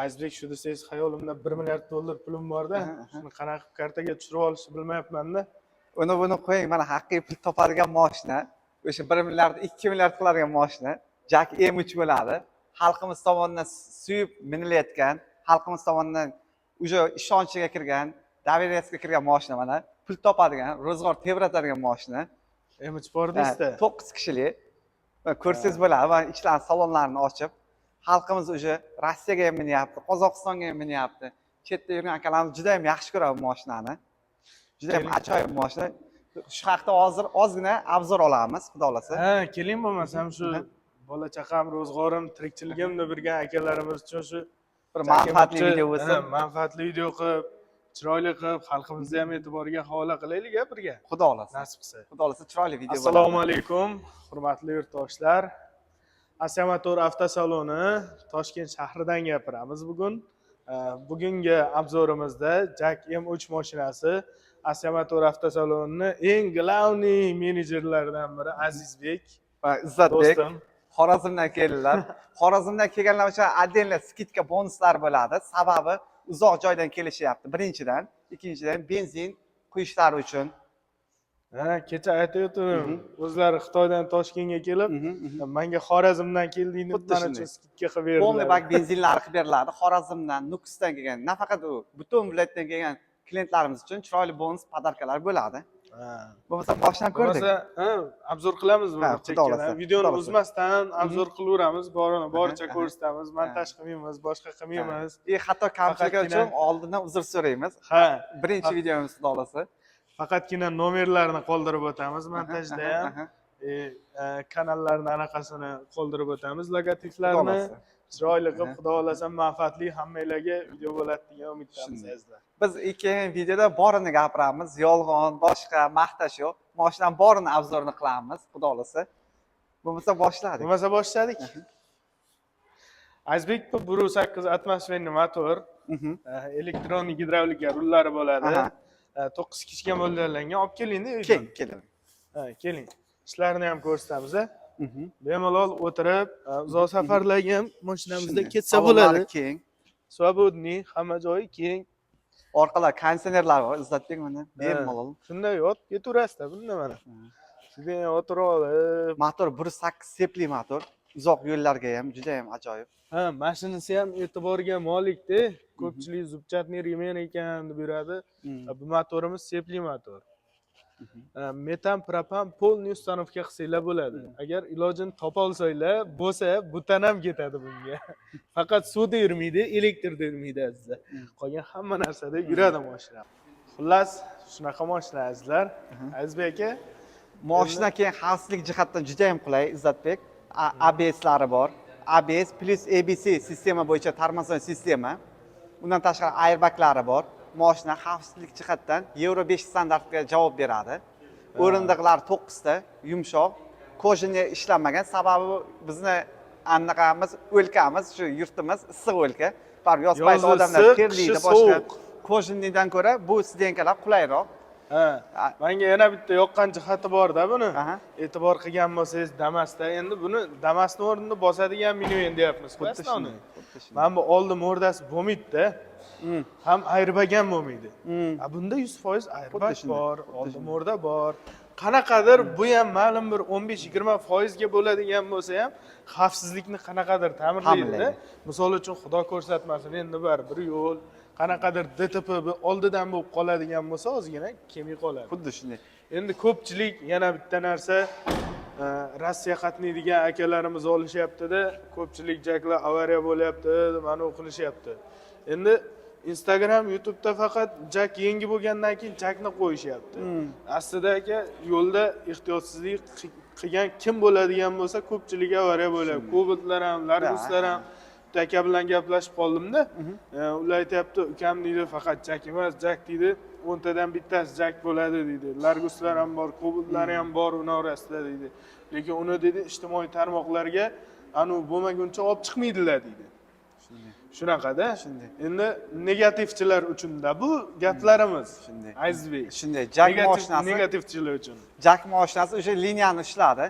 Azizbek shu desangiz xayolimda 1 milliard dollar pulim bor-da, shuni qanaqa qilib kartaga tushirib olishni bilmayapman-da. Buni qo'ying, mana haqiqiy pul topadigan mashina, o'sha 1 milliard, 2 milliard qiladigan mashina, Jack M3 bo'ladi. Xalqimiz tomonidan suyib minilayotgan, xalqimiz tomonidan o'sha ishonchiga kirgan, doveriyasiga kirgan mashina mana, pul topadigan, ro'zg'or tebratadigan mashina. M3 bor deysiz-da. 9 kishilik. Ko'rsangiz bo'ladi, va ichlar salonlarini ochib, xalqimiz o'sha Rossiyaga ham minyapti, Qozog'istonga ham minyapti. Chetda yurgan akalarimiz juda ham yaxshi ko'radi mashinani. Juda ham ajoyib mashina. Shu haqda hozir ozgina obzor olamiz, xudo xolasa. Ha, keling bo'lmasam shu bola chaqam, ro'zg'orim, tirikchiligim deb yurgan akalarimiz uchun shu bir manfaatli video bo'lsin. Manfaatli video qilib, chiroyli qilib, xalqimizni ham e'tiboriga havola qilaylik birga. Xudo xolasa. Nasib qilsa. Xudo xolasa chiroyli video bo'ladi. Assalomu alaykum, hurmatli yurtdoshlar. Asiya Motor avtosaloni Toshkent shahridan gapiramiz bugun. Bugungi obzorimizda Jack M3 mashinasi Asiya Motor avtosalonining eng glavniy menejerlaridan biri Azizbek va Izzatbek do'stim Xorazmdan keldilar. Xorazmdan kelganlar uchun отдельно skidka bonuslar bo'ladi. Sababi uzoq joydan kelishyapti. Birinchidan, ikkinchidan benzin quyishlari uchun. Ha, kecha aytayotdim, o'zlari Xitoydan Toshkentga kelib, menga Xorazmdan kelding deb mana shu skidka qilib berdilar. Polni bak benzinlari qilib beriladi. Xorazmdan, Nukusdan kelgan, nafaqat u, butun viloyatdan kelgan klientlarimiz uchun chiroyli bonus podarkalar bo'ladi. Bo'lmasa boshdan ko'rdik. Bo'lmasa, obzor qilamiz buni chekkadan. Videoni uzmasdan obzor qilaveramiz, boricha ko'rsatamiz, montaj qilmaymiz, boshqa qilmaymiz. Hatto kamchiliklar uchun oldindan uzr so'raymiz. Ha, birinchi videomiz xudo xolasa. Faqatgina nomerlarni qoldirib o'tamiz montajda ham. Kanallarning anaqasini qoldirib o'tamiz, logotiplarni. Chiroyli qilib, xudo xolasa manfaatli hammalarga video bo'ladi degan umiddamiz azizlar. Biz ikkinchi videoda borini gapiramiz, yolg'on, boshqa maqtash yo'q. Mashinaning borini obzorini qilamiz, xudo xolasa. Bo'lmasa boshladik. Azizbek bu 1.8 atmosferli motor, elektronik gidravlika rullari bo'ladi. 9 kishiga mo'ljallangan. Olib keling-da uydan. Keling. Keling. Ishlarni ham ko'rsatamiz. Bemalol o'tirib, uzoq safarlarga ham mashinamizda ketsa bo'ladi. Keng. Svobodniy, hamma joyi keng. Orqalar konditsionerlar bor, Izzatbek mana bemalol. Shunday yotib ketaverasiz-da, bunda mana. Shunday o'tirib olib. Motor 1.8 sepli motor. Uzoq yo'llarga ham juda ham ajoyib. Ha, mashinasi ham e'tiborga molik-da. Ko'pchilik zubchatni remen ekan deb yuradi. Bu motorimiz sepli motor. Metan, propan polniy ustanovka qilsanglar bo'ladi. Agar ilojini topa olsanglar, bo'lsa, butan ham ketadi bunga. Faqat suvda yurmaydi, elektrda yurmaydi azizlar. Qolgan hamma narsada yuradi mashina. Xullas, shunaqa mashina azizlar. Azizbek aka, mashina keyin xavfsizlik jihatdan juda ham qulay, Izzatbek. ABS'lari bor. ABS plus ABC sistema bo'yicha tormozon sistema. Undan tashqari airbaglari bor. Mashina xavfsizlik jihatdan Euro 5 standartiga javob beradi. O'rindiqlar 9 ta, yumshoq, kojini ishlanmagan. Sababi bizni anaqamiz, o'lkamiz, shu yurtimiz issiq o'lka. Bar yoz payti odamlar terlaydi, boshqa kojindan ko'ra bu sidenkalar qulayroq. Menga yana bitta yoqqan jihati bor-da buni. E'tibor qilgan bo'lsangiz Damas'da, endi buni Damas'ning o'rnida bosadigan minivan deyapmiz. Qo'yasizmi? Mana bu oldi mordasi bo'lmaydi-da. Ham airbag ham bo'lmaydi. Bunda 100% airbag bor, oldi morda bor. Qanaqadir bu ham ma'lum bir 15-20% ga bo'ladigan bo'lsa ham xavfsizlikni qanaqadir ta'minlaydi-da. Misol uchun Xudo ko'rsatmasin, endi bir yo'l qanaqadir DTP oldidan bo'lib qoladigan bo'lsa, ozgina kemik qoladi. Xuddi shunday. Endi ko'pchilik yana bitta narsa Rossiya qatnaydigan akalarimiz olishyapti-da, ko'pchilik jaklar avariya bo'lyapti, mana u qilishyapti. Endi Instagram, YouTube'da faqat jak yangi bo'lgandan keyin jakni qo'yishyapti. Aslida aka, yo'lda ehtiyotsizlik qilgan kim bo'ladigan bo'lsa, ko'pchilik avariya bo'ladi. Cobaltlar ham, Larguslar ham aka bilan gaplashib qoldim-da. Ular aytayapti, ukam deydi, faqat jak emas, jak deydi, 10 tadan bittasi jak bo'ladi deydi. Larguslar ham bor, Cobaltlar ham bor uni orasida deydi. Lekin uni dedi ijtimoiy tarmoqlarga anu bo'lmaguncha olib chiqmaydilar deydi. Shunaqada. Endi negativchilar uchun-da bu gaplarimiz. Azizbek. Shunday, jak mashinasi negativchilar uchun. Jak mashinasi o'sha liniyani ishladi.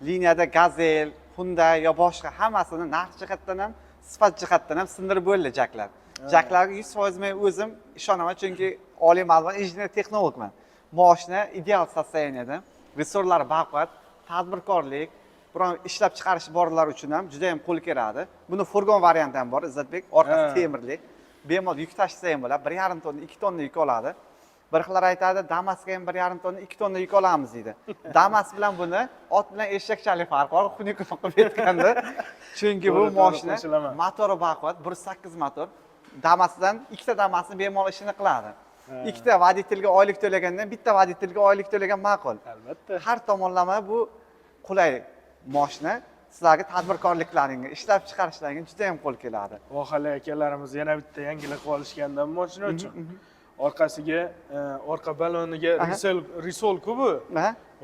Liniyada Gazel, Hyundai yo boshqa hammasini narx jihatdan ham, sifat jihatdan ham sindirib bo'ldi jaklar. Jaklarga 100% men o'zim ishonaman, chunki oliy ma'lumot injener texnologman. Moshina ideal sostoyaniyada, resurslari baquvvat, tadbirkorlik, biron ishlab chiqarish borlar uchun ham juda ham qo'l keladi. Buni furgon varianti ham bor, Izzatbek, orqasi temirli. Bemalol yuk tashisa ham bo'ladi, 1,5 tonna, 2 tonna yuk oladi. Bir xillar aytadi, Damas'ga ham 1,5 tonna, 2 tonna yuk olamiz deydi. Damas bilan buni ot bilan eshakchalik farqi bor, xunuk qilib aytganda. Chunki bu mashina motori baquvvat, 1.8 motor. Damasdan ikkita Damasni bemalol ishini qiladi. Ikkita voditelga oylik to'lagandan bitta voditelga oylik to'lagan ma'qul. Albatta. Har tomonlama bu qulay mashina. Sizlarga tadbirkorliklaringga, ishlab chiqarishlaringga juda ham qo'l keladi. Vohali akalarimiz yana bitta yangilik olishganda mashina uchun orqasiga, orqa baloniga risol-ku bu.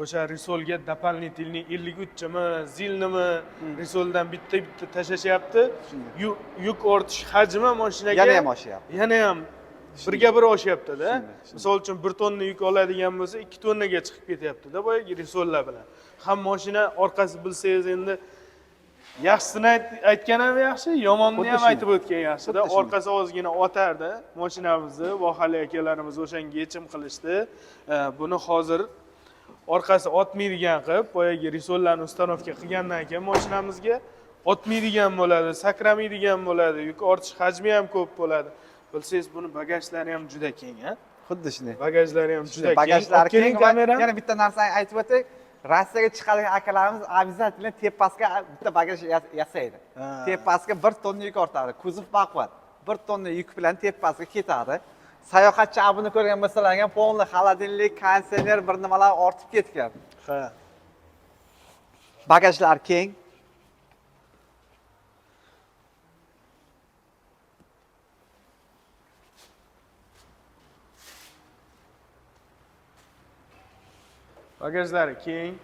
O'sha risolga дополнительный 53 mi, zilnimi, risoldan bitta tashlashyapti. Yuk ortish hajmi mashinaga yana ham oshyapti. Yana ham birga bir oshyapti-da. Misol uchun 1 tonna yuk oladigan bo'lsa, 2 tonnaga chiqib ketyapti-da boyagi risollar bilan. Ham mashina orqasi bilsangiz endi yaxshisini aytgan ham yaxshi, yomonni ham aytib o'tgan yaxshi-da. Orqasi ozgina otardi mashinamizni, vohali akalarimiz o'shanga yechim qilishdi. Buni hozir orqasi otmaydigan qilib, boyagi risollarni ustanovka qilgandan keyin mashinamizga otmaydigan bo'ladi, sakramaydigan bo'ladi, yuk ortish hajmi ham ko'p bo'ladi. Bilsangiz, buni bagajlari ham juda keng, ha? Xuddi shunday. Bagajlari ham juda keng. Bagajlari keng. Yana bitta narsani aytib o'tay. Rossiyaga chiqadigan akalarimiz обязательно tepasiga bitta bagaj yasaydi. Tepasiga 1 tonna yuk ortadi. Kuzov baquvvat. 1 tonna yuk bilan tepasiga ketadi. Sayohatchi abuni ko'rgan bo'lsalar, polni xolodilnik, konditsioner bir nimalar ortib ketgan. Ha. Bagajlar keng. Bagajlari keng.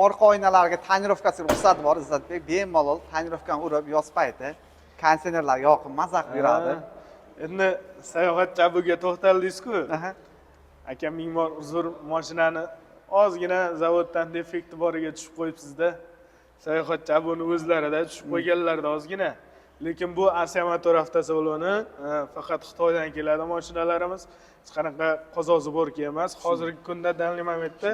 Orqa oynalarga tonirovkasi ruxsat bor, Izzatbek. Bemalol tonirovkani urib yoz payti konditsionerlar yoqib mazaq beradi. Endi sayohat chabuga to'xtaldingiz-ku. Aka ming bor uzr, mashinani ozgina zavoddan defekti boriga tushib qo'yibsiz-da. Sayohat chabuni o'zlarida tushib qo'yganlarda ozgina. Lekin bu Asiya motor avtosaloni faqat Xitoydan keladi mashinalarimiz. Hech qanaqa qozozi borki emas. Hozirgi kunda danli momentda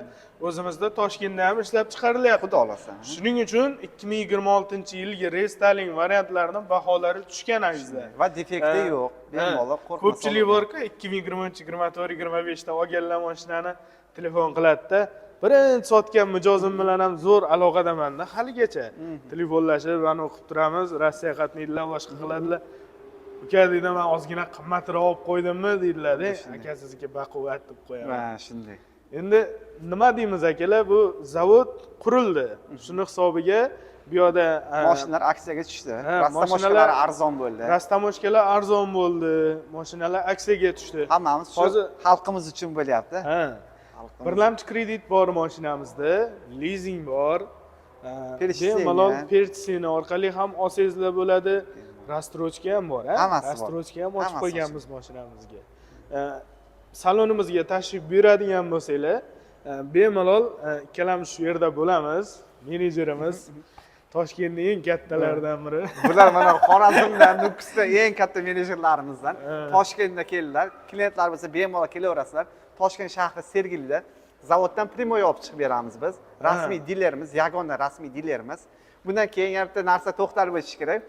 o'zimizda Toshkentda ham ishlab chiqarilyapti. Xudo xolasa. Shuning uchun 2026-yilgi restyling variantlarining baholari tushgan azizlar. Va defekti yo'q. Bemalol qo'rqmasdan. Ko'pchilik borku 2023, 24, 25 da olganlar mashinani telefon qiladi-da. Birinchi sotgan mijozim bilan ham zo'r aloqadaman-da haligacha. Telefonlashib, mana o'qib turamiz, Rossiya qatnaydilar, boshqa qiladilar. Uka deydi, men ozgina qimmatroq olib qo'ydimmi deydilar-da. Aka sizga baquvvat deb qo'yaman. Ha, shunday. Endi nima deymiz akalar, bu zavod qurildi. Shuni hisobiga bu yerda mashinalar aksiyaga tushdi. Rastamoshkalar arzon bo'ldi. Rastamoshkalar arzon bo'ldi. Mashinalar aksiyaga tushdi. Hammamiz hozir xalqimiz uchun bo'lyapti. Ha. Birlamchi kredit bor mashinamizda, leasing bor. Bemalol persina orqali ham olsangizlar bo'ladi. Rastrochka ham bor, ha? Rastrochka ham ochib qo'yganmiz mashinamizga. Salonimizga tashrif buyuradigan bo'lsanglar, bemalol ikkalamiz shu yerda bo'lamiz. Menejerimiz Toshkentning eng kattalaridan biri. Bular mana Xorazmdan, Nukusda eng katta menejerlarimizdan. Toshkentda keldilar. Klientlar bo'lsa bemalol kelaverasizlar. Toshkent shahri Sergelida zavoddan primoy olib chiqib beramiz biz. Rasmiy dilerimiz, yagona rasmiy dilerimiz. Bundan keyin yana bitta narsa to'xtalib o'tish kerak.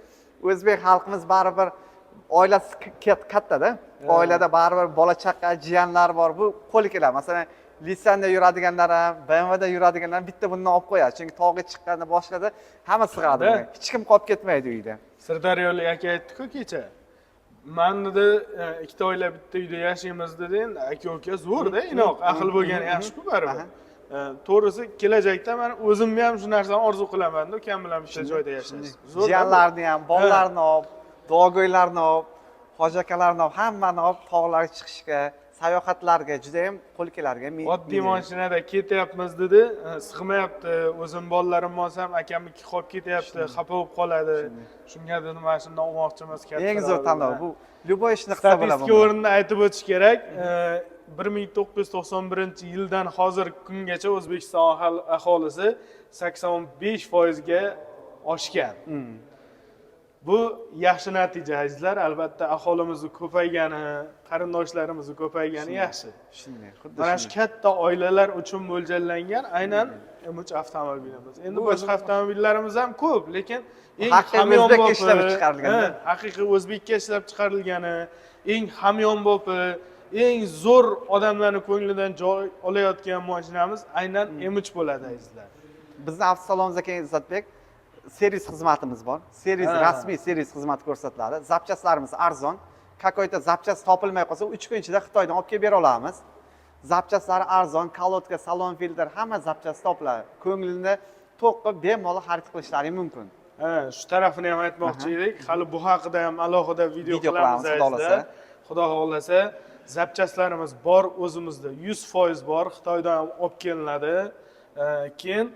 O'zbek xalqimiz baribir oilasi katta-da. Oilada baribir bola chaqa, jiyanlar bor. Bu qo'l keladi. Masalan, Nissan'da yuradiganlar ham, BMW'da yuradiganlar bitta bundan olib qo'yadi. Chunki tog'ga chiqqanda boshqada hamma sig'adi. Hech kim qolib ketmaydi uyda. Sirdaryolik aka aytdi-ku kecha. Men dedi, ikkita oila bitta uyda yashaymiz dedi. Endi aka-uka zo'rda, inoq, aql bo'lgani yaxshi-ku baribir. To'g'risi, kelajakda men o'zimni ham shu narsani orzu qilaman-da, ukam bilan bitta joyda yashash. Jiyanlarni ham, bolalarni olib, duogo'ylarni olib, hojakalarni olib, hammani olib tog'larga chiqishga, sayohatlarga juda ham qo'l kelarga. Oddiy mashinada ketyapmiz dedi, sig'mayapti. O'zim bolalarim olsam, akamniki qolib ketyapti, xafa bo'lib qoladi. Shunga dedim, mana shundan olmoqchimiz katta. Eng zo'r tanlov bu. Любой ishni qilsa bo'ladi. Statistika o'rnida aytib o'tish kerak. 1991-yildan hozirgi kungacha O'zbekiston aholisi 85% ga oshgan. Bu yaxshi natija azizlar. Albatta aholimizni ko'paygani, qarindoshlarimizni ko'paygani yaxshi. Shunday, xuddi Mana shu katta oilalar uchun mo'ljallangan aynan M3 avtomobilimiz. Endi boshqa avtomobillarimiz ham ko'p, lekin eng o'zbekcha ishlab chiqarilgan. haqiqiy o'zbekka ishlab chiqarilgani, eng hamyonbopi, eng zo'r odamlarning ko'nglidan joy olayotgan mashinamiz aynan M3 bo'ladi azizlar. Bizning avtosalonimizda keyin Izzatbek servis xizmatimiz bor. Rasmiy servis xizmati ko'rsatiladi. Zapchastlarimiz arzon. Какой-то zapchast topilmay qolsa 3 kun ichida Xitoydan olib kelib bera olamiz. Zapchastlari arzon, kalotka, salon filtr, hamma zapchast topiladi. Ko'nglini to'q qilib bemalol xarid qilishlari mumkin. Shu tarafini ham aytmoqchi edik. Hali bu haqida ham alohida video qilamiz azizlar. Xudo xolasa, zapchastlarimiz bor o'zimizda 100% bor, Xitoydan olib kelinadi. Keyin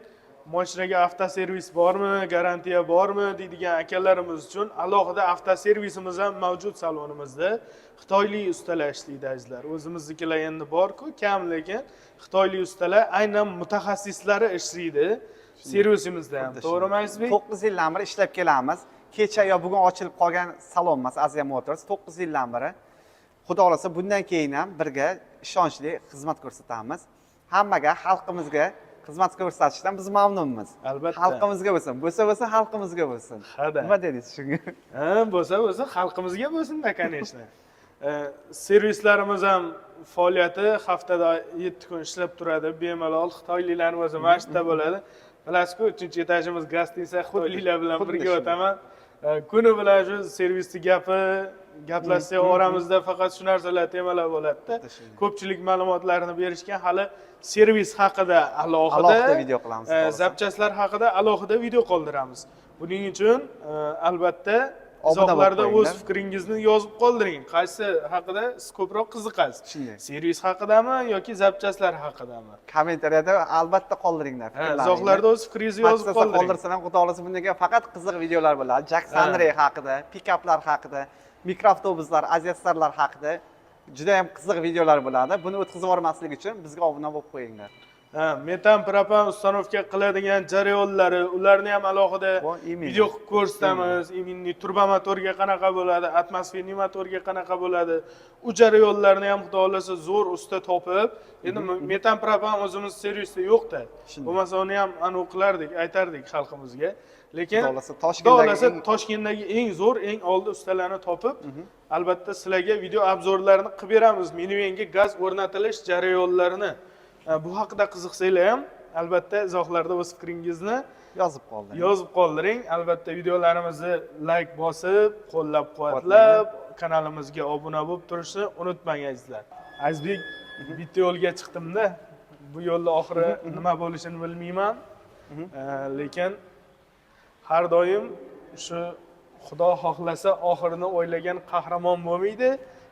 mashinaga avtoservis bormi, garantiya bormi deydigan akalarimiz uchun alohida avtoservisimiz ham mavjud salonimizda. Xitoylik ustalar ishlaydi azizlar. O'zimiznikilar endi bor-ku, kam, lekin Xitoylik ustalar aynan mutaxassislari ishlaydi. Servisimizda ham. To'g'rimi Azizbek? 9 yildan beri ishlab kelamiz. Kecha yo bugun ochilib qolgan salon emas, Asia Motors 9 yildan beri. Xudo xolasa bundan keyin ham birga ishonchli xizmat ko'rsatamiz. Hammaga, xalqimizga xizmat ko'rsatishdan biz mamnunmiz. Albatta. Xalqimizga bo'lsin, bo'lsa xalqimizga bo'lsin. Nima dedingiz shunga? Bo'lsa xalqimizga bo'lsin-da, конечно. Servislarimiz ham faoliyati haftada 7 kun ishlab turadi. Bemalol xitoyliklarning o'zi mana shu yerda bo'ladi. Bilasizku, 3-etajimiz gostinsa xitoyliklar bilan birga o'taman. Kuni bilan shu servisni gaplashsak oramizda faqat shu narsalar temalar bo'ladi-da. Ko'pchilik ma'lumotlarni berishgan, hali servis haqida alohida video qilamiz. Zapchastlar haqida alohida video qoldiramiz. Buning uchun albatta izohlarda o'z fikringizni yozib qoldiring. Qaysi haqida siz ko'proq qiziqasiz? Servis haqidami yoki zapchastlar haqidami? Kommentariyada albatta qoldiringlar. Izohlarda o'z fikringizni yozib qoldiring. Qoldirsa ham xudo xolasa bundan keyin faqat qiziq videolar bo'ladi. Jack Sandray haqida, pikaplar haqida, mikroavtobuslar, Aziastarlar haqida juda ham qiziq videolar bo'ladi. Buni o'tkazib yubormaslik uchun bizga obuna bo'lib qo'yinglar. Metan propan ustanovka qiladigan jarayonlari, ularni ham alohida video ko'rsatamiz. Iminli turbo motorga qanaqa bo'ladi, atmosferli motorga qanaqa bo'ladi. U jarayonlarni ham xudo xolasa zo'r usta topib, endi metan propan o'zimiz servisda yo'q-da. Bo'lmasa uni ham aniq qilardik, aytardik xalqimizga. Lekin Toshkentdagi eng zo'r, eng oldi ustalarni topib, albatta sizlarga video obzorlarini qilib beramiz. Minivenga gaz o'rnatilish jarayonlarini. Bu haqida qiziqsanglar ham albatta izohlarda o'z fikringizni yozib qoldiring. Albatta videolarimizni like bosib, qo'llab-quvvatlab, kanalimizga obuna bo'lib turishni unutmang azizlar. Azizbek, bitta yo'lga chiqdim-da. Bu yo'lda oxiri nima bo'lishini bilmayman. Lekin har doim shu Xudo xohlasa oxirini o'ylagan qahramon bo'lmaydi.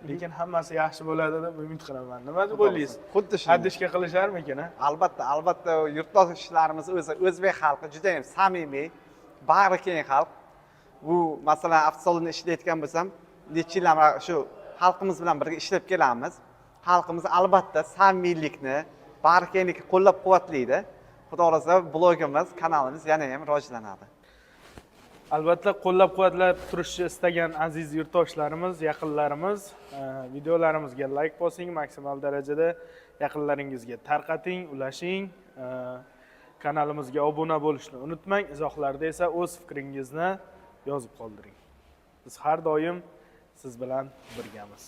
Lekin hammasi yaxshi bo'ladi deb umid qilaman. Nima deb o'ylaysiz? Xuddi shu. Haddishga qilisharmikin? Albatta, yurtdoshlarimiz o'zi o'zbek xalqi juda ham samimiy, bag'ri keng xalq. Bu masalan avtosalonda ishlayotgan bo'lsam, necha yillar shu xalqimiz bilan birga ishlab kelamiz. Xalqimiz albatta samimiylikni, bag'ri kenglikni qo'llab-quvvatlaydi. Xudo xolasa blogimiz, kanalimiz yana ham rivojlanadi. Albatta qo'llab-quvvatlab turishni istagan aziz yurtdoshlarimiz, yaqinlarimiz, videolarimizga like bosing, maksimal darajada yaqinlaringizga tarqating, ulashing, kanalimizga obuna bo'lishni unutmang, izohlarda esa o'z fikringizni yozib qoldiring. Biz har doim siz bilan birgamiz.